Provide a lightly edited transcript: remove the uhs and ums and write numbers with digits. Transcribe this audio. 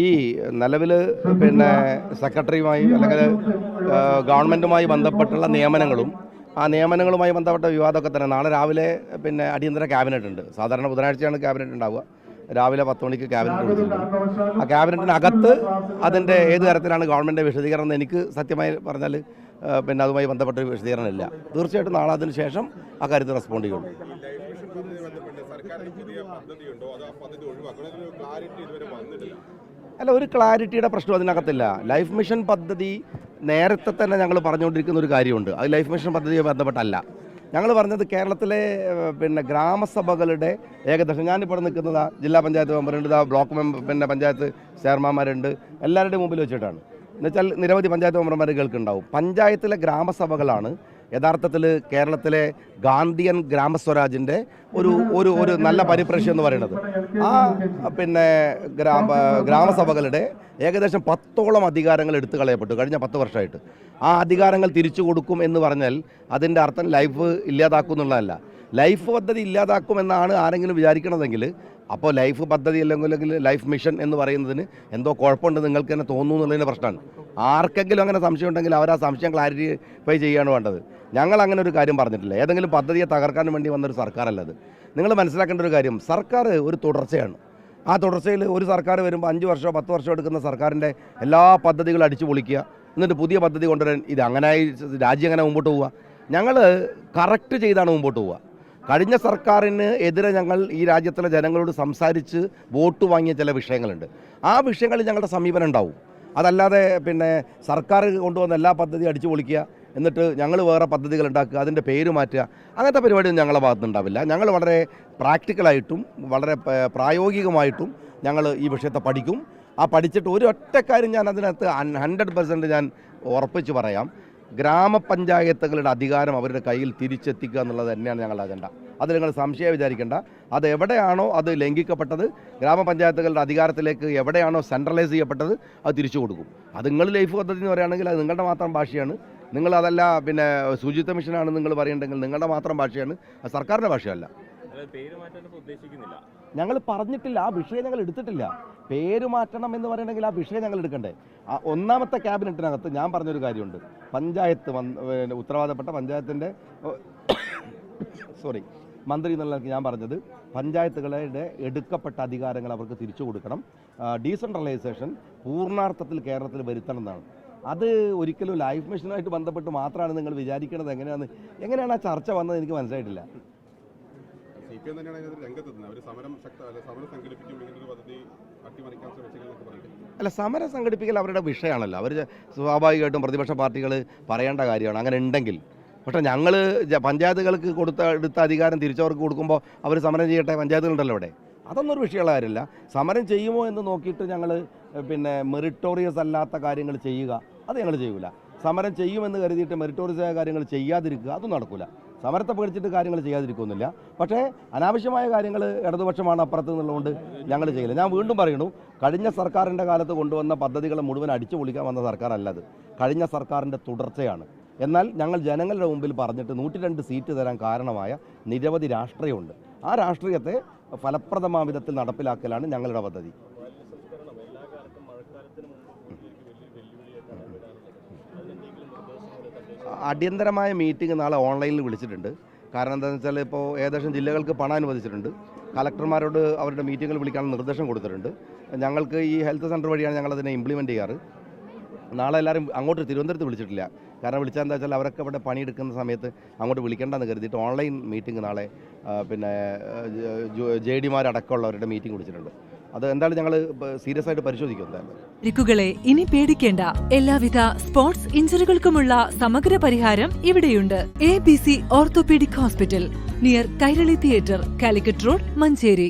ഈ നിലവിൽ സെക്രട്ടറിയുമായി അല്ലെങ്കിൽ ഗവൺമെൻറ്റുമായി ബന്ധപ്പെട്ടുള്ള നിയമനങ്ങളും ആ നിയമനങ്ങളുമായി ബന്ധപ്പെട്ട വിവാദമൊക്കെ തന്നെ നാളെ രാവിലെ അടിയന്തര ക്യാബിനറ്റ് ഉണ്ട്. സാധാരണ ബുധനാഴ്ചയാണ് ക്യാബിനറ്റ് ഉണ്ടാവുക. രാവിലെ 10 മണിക്ക് ക്യാബിനറ്റ് വിളിച്ചിട്ടുണ്ട്. ആ ക്യാബിനറ്റിനകത്ത് അതിൻ്റെ ഏത് തരത്തിലാണ് ഗവൺമെൻറ് വിശദീകരണം എന്ന് എനിക്ക് സത്യമായി പറഞ്ഞാൽ അതുമായി ബന്ധപ്പെട്ട വിശദീകരണം ഇല്ല. തീർച്ചയായിട്ടും നാളെ അതിന് ശേഷം ആ കാര്യത്തിൽ റെസ്പോണ്ട് ചെയ്യുള്ളൂ. അല്ല, ഒരു ക്ലാരിറ്റിയുടെ പ്രശ്നം അതിനകത്തില്ല. ലൈഫ് മിഷൻ പദ്ധതി നേരത്തെ തന്നെ ഞങ്ങൾ പറഞ്ഞുകൊണ്ടിരിക്കുന്ന ഒരു കാര്യമുണ്ട്. അത് ലൈഫ് മിഷൻ പദ്ധതിയുമായി ബന്ധപ്പെട്ടല്ല. ഞങ്ങൾ പറഞ്ഞത് കേരളത്തിലെ ഗ്രാമസഭകളുടെ ഏകദേശം ഞാനിപ്പോൾ നിൽക്കുന്നത് ജില്ലാ പഞ്ചായത്ത് മെമ്പറുണ്ട്, ബ്ലോക്ക് പഞ്ചായത്ത് ചെയർമാന്മാരുണ്ട്, എല്ലാവരുടെയും മുമ്പിൽ വെച്ചിട്ടാണ്. എന്നുവെച്ചാൽ നിരവധി പഞ്ചായത്ത് മെമ്പർമാർ കേൾക്കുന്നുണ്ടാവും. പഞ്ചായത്തിലെ ഗ്രാമസഭകളാണ് യഥാർത്ഥത്തിൽ കേരളത്തിലെ ഗാന്ധിയൻ ഗ്രാമസ്വരാജിൻ്റെ ഒരു നല്ല പരിപ്രേക്ഷ്യം എന്ന് പറയുന്നത്. ആ ഗ്രാമസഭകളുടെ ഏകദേശം 10ഓളം അധികാരങ്ങൾ എടുത്തു കളയപ്പെട്ടു കഴിഞ്ഞ 10 വർഷമായിട്ട്. ആ അധികാരങ്ങൾ തിരിച്ചു കൊടുക്കും എന്ന് പറഞ്ഞാൽ അതിൻ്റെ അർത്ഥം ലൈഫ് ഇല്ലാതാക്കും എന്നുള്ളതല്ല. ലൈഫ് പദ്ധതി ഇല്ലാതാക്കുമെന്നാണ് ആരെങ്കിലും വിചാരിക്കണതെങ്കിൽ അപ്പോൾ ലൈഫ് പദ്ധതി അല്ലെങ്കിൽ ലൈഫ് മിഷൻ എന്ന് പറയുന്നതിന് എന്തോ കുഴപ്പമുണ്ട് നിങ്ങൾക്ക് തന്നെ തോന്നുന്നു എന്നുള്ളതിൻ്റെ പ്രശ്നമാണ്. ആർക്കെങ്കിലും അങ്ങനെ സംശയം ഉണ്ടെങ്കിൽ അവർ ആ സംശയം ക്ലാരിഫൈ ചെയ്യുകയാണ് വേണ്ടത്. ഞങ്ങൾ അങ്ങനെ ഒരു കാര്യം പറഞ്ഞിട്ടില്ല. ഏതെങ്കിലും പദ്ധതിയെ തകർക്കാൻ വേണ്ടി വന്നൊരു സർക്കാരല്ലത്. നിങ്ങൾ മനസ്സിലാക്കേണ്ട ഒരു കാര്യം, സർക്കാർ ഒരു തുടർച്ചയാണ്. ആ തുടർച്ചയിൽ ഒരു സർക്കാർ വരുമ്പോൾ 5 വർഷമോ 10 വർഷമോ എടുക്കുന്ന സർക്കാരിൻ്റെ എല്ലാ പദ്ധതികളും അടിച്ചു പൊളിക്കുക, എന്നിട്ട് പുതിയ പദ്ധതി കൊണ്ടുവരാൻ ഇത് അങ്ങനെയായി രാജ്യം എങ്ങനെ മുമ്പോട്ട് പോവുക? ഞങ്ങൾ കറക്റ്റ് ചെയ്താണ് മുമ്പോട്ട് പോവുക. കഴിഞ്ഞ സർക്കാരിന് എതിരെ ഞങ്ങൾ ഈ രാജ്യത്തിലെ ജനങ്ങളോട് സംസാരിച്ച് വോട്ട് വാങ്ങിയ ചില വിഷയങ്ങളുണ്ട്. ആ വിഷയങ്ങളിൽ ഞങ്ങളുടെ സമീപനം ഉണ്ടാവും. അതല്ലാതെ സർക്കാർ കൊണ്ടുവന്ന എല്ലാ പദ്ധതിയും അടിച്ചു പൊളിക്കുക, എന്നിട്ട് ഞങ്ങൾ വേറെ പദ്ധതികൾ ഉണ്ടാക്കുക, അതിൻ്റെ പേര് മാറ്റുക, അങ്ങനത്തെ പരിപാടിയൊന്നും ഞങ്ങളുടെ ഭാഗത്തുനിന്നുണ്ടാവില്ല. ഞങ്ങൾ വളരെ പ്രാക്ടിക്കലായിട്ടും വളരെ പ്രായോഗികമായിട്ടും ഞങ്ങൾ ഈ വിഷയത്തെ പഠിക്കും. ആ പഠിച്ചിട്ട് ഒരു ഒറ്റ കാര്യം ഞാൻ അതിനകത്ത് 100% ഞാൻ ഉറപ്പിച്ച് പറയാം, ഗ്രാമപഞ്ചായത്തുകളുടെ അധികാരം അവരുടെ കയ്യിൽ തിരിച്ചെത്തിക്കുക എന്നുള്ളത് തന്നെയാണ് ഞങ്ങളുടെ അജണ്ട. അത് നിങ്ങൾ സംശയം വിചാരിക്കേണ്ട. അത് എവിടെയാണോ അത് ലംഘിക്കപ്പെട്ടത്, ഗ്രാമപഞ്ചായത്തുകളുടെ അധികാരത്തിലേക്ക് എവിടെയാണോ സെൻട്രലൈസ് ചെയ്യപ്പെട്ടത്, അത് തിരിച്ചു കൊടുക്കും. അത് നിങ്ങൾ ലൈഫ് പദ്ധതി എന്ന് പറയുകയാണെങ്കിൽ അത് നിങ്ങളുടെ മാത്രം ഭാഷയാണ്. നിങ്ങൾ അതല്ല ശുചിത്വ മിഷനാണ് നിങ്ങൾ പറയേണ്ടെങ്കിൽ നിങ്ങളുടെ മാത്രം ഭാഷയാണ്, അത് സർക്കാരിൻ്റെ ഭാഷയല്ല. ഞങ്ങൾ പറഞ്ഞിട്ടില്ല, ആ വിഷയം ഞങ്ങൾ എടുത്തിട്ടില്ല. പേര് മാറ്റണം എന്ന് പറയണമെങ്കിൽ ആ വിഷയം ഞങ്ങൾ എടുക്കണ്ടേ? ആ ഒന്നാമത്തെ ക്യാബിനറ്റിനകത്ത് ഞാൻ പറഞ്ഞൊരു കാര്യമുണ്ട്. പഞ്ചായത്ത് ഉത്തരവാദപ്പെട്ട പഞ്ചായത്തിൻ്റെ മന്ത്രി എന്നുള്ള ഞാൻ പറഞ്ഞത് പഞ്ചായത്തുകളുടെ എടുക്കപ്പെട്ട അധികാരങ്ങൾ അവർക്ക് തിരിച്ചു കൊടുക്കണം. ഡീസെൻട്രലൈസേഷൻ പൂർണ്ണാർത്ഥത്തിൽ കേരളത്തിൽ വരുത്തണം എന്നാണ്. അത് ഒരിക്കലും ലൈഫ് മിഷനുമായിട്ട് ബന്ധപ്പെട്ട് മാത്രമാണ് നിങ്ങൾ വിചാരിക്കുന്നത്. എങ്ങനെയാണ് ആ ചർച്ച വന്നത് എനിക്ക് മനസ്സിലായിട്ടില്ല. അല്ല, സമരം സംഘടിപ്പിക്കൽ അവരുടെ വിഷയമാണല്ലോ. അവർ സ്വാഭാവികമായിട്ടും പ്രതിപക്ഷ പാർട്ടികൾ പറയേണ്ട കാര്യമാണ് അങ്ങനെ ഉണ്ടെങ്കിൽ. പക്ഷേ ഞങ്ങൾ പഞ്ചായത്തുകൾക്ക് എടുത്ത അധികാരം തിരിച്ചവർക്ക് കൊടുക്കുമ്പോൾ അവർ സമരം ചെയ്യട്ടെ, പഞ്ചായത്തുകളുണ്ടല്ലോ ഇവിടെ. അതൊന്നും ഒരു വിഷയമുള്ള കാര്യമില്ല. സമരം ചെയ്യുമോ എന്ന് നോക്കിയിട്ട് ഞങ്ങൾ മെറിറ്റോറിയസ് അല്ലാത്ത കാര്യങ്ങൾ ചെയ്യുക, അത് ഞങ്ങൾ ചെയ്യൂല. സമരം ചെയ്യുമെന്ന് കരുതിയിട്ട് മെറിറ്റോറിയസ് ആയ കാര്യങ്ങൾ ചെയ്യാതിരിക്കുക, അതും നടക്കില്ല. സമരത്തെ പേടിച്ചിട്ട് കാര്യങ്ങൾ ചെയ്യാതിരിക്കുന്നില്ല. പക്ഷേ അനാവശ്യമായ കാര്യങ്ങൾ ഇടതുപക്ഷമാണ് അപ്പുറത്ത് നിന്നുള്ളതുകൊണ്ട് ഞങ്ങൾ ചെയ്യില്ല. ഞാൻ വീണ്ടും പറയുന്നു, കഴിഞ്ഞ സർക്കാരിൻ്റെ കാലത്ത് കൊണ്ടുവന്ന പദ്ധതികളെ മുഴുവൻ അടിച്ചു പൊളിക്കാൻ വന്ന സർക്കാരല്ലത്. കഴിഞ്ഞ സർക്കാരിൻ്റെ തുടർച്ചയാണ്. എന്നാൽ ഞങ്ങൾ ജനങ്ങളുടെ മുമ്പിൽ പറഞ്ഞിട്ട് 102 സീറ്റ് തരാൻ കാരണമായ നിരവധി രാഷ്ട്രീയമുണ്ട്. ആ രാഷ്ട്രീയത്തെ ഫലപ്രദമായ വിധത്തിൽ നടപ്പിലാക്കലാണ് ഞങ്ങളുടെ പദ്ധതി. അടിയന്തരമായ മീറ്റിംഗ് നാളെ ഓൺലൈനിൽ വിളിച്ചിട്ടുണ്ട്. കാരണം എന്താണെന്ന് വെച്ചാൽ ഇപ്പോൾ ഏകദേശം ജില്ലകൾക്ക് പണം അനുവദിച്ചിട്ടുണ്ട്. കളക്ടർമാരോട് അവരുടെ മീറ്റിങ്ങുകൾ വിളിക്കാനുള്ള നിർദ്ദേശം കൊടുത്തിട്ടുണ്ട്. ഞങ്ങൾക്ക് ഈ ഹെൽത്ത് സെൻ്റർ വഴിയാണ് ഞങ്ങളതിനെ ഇംപ്ലിമെൻറ്റ് ചെയ്യാറ്. നാളെ എല്ലാവരും അങ്ങോട്ട് തിരുവനന്തപുരത്ത് വിളിച്ചിട്ടില്ല. കാരണം വിളിച്ചാൽ എന്താ വെച്ചാൽ അവരൊക്കെ ഇവിടെ പണിയെടുക്കുന്ന സമയത്ത് അങ്ങോട്ട് വിളിക്കേണ്ടെന്ന് കരുതിയിട്ട് ഓൺലൈൻ മീറ്റിംഗ് നാളെ JD-മാരടക്കമുള്ളവരുടെ മീറ്റിംഗ് വിളിച്ചിട്ടുണ്ട്. അത് എന്തായാലും ഞങ്ങൾ സീരിയസ് ആയിട്ട് പരിശോധിക്കും. പരിക്കുകളെ ഇനി പേടിക്കേണ്ട. എല്ലാവിധ സ്പോർട്സ് ഇഞ്ചുറികൾക്കുമുള്ള സമഗ്ര പരിഹാരം ഇവിടെയുണ്ട്. ABC orthopaedic hospital, near Kairali theatre, Calicut road, Manjeri.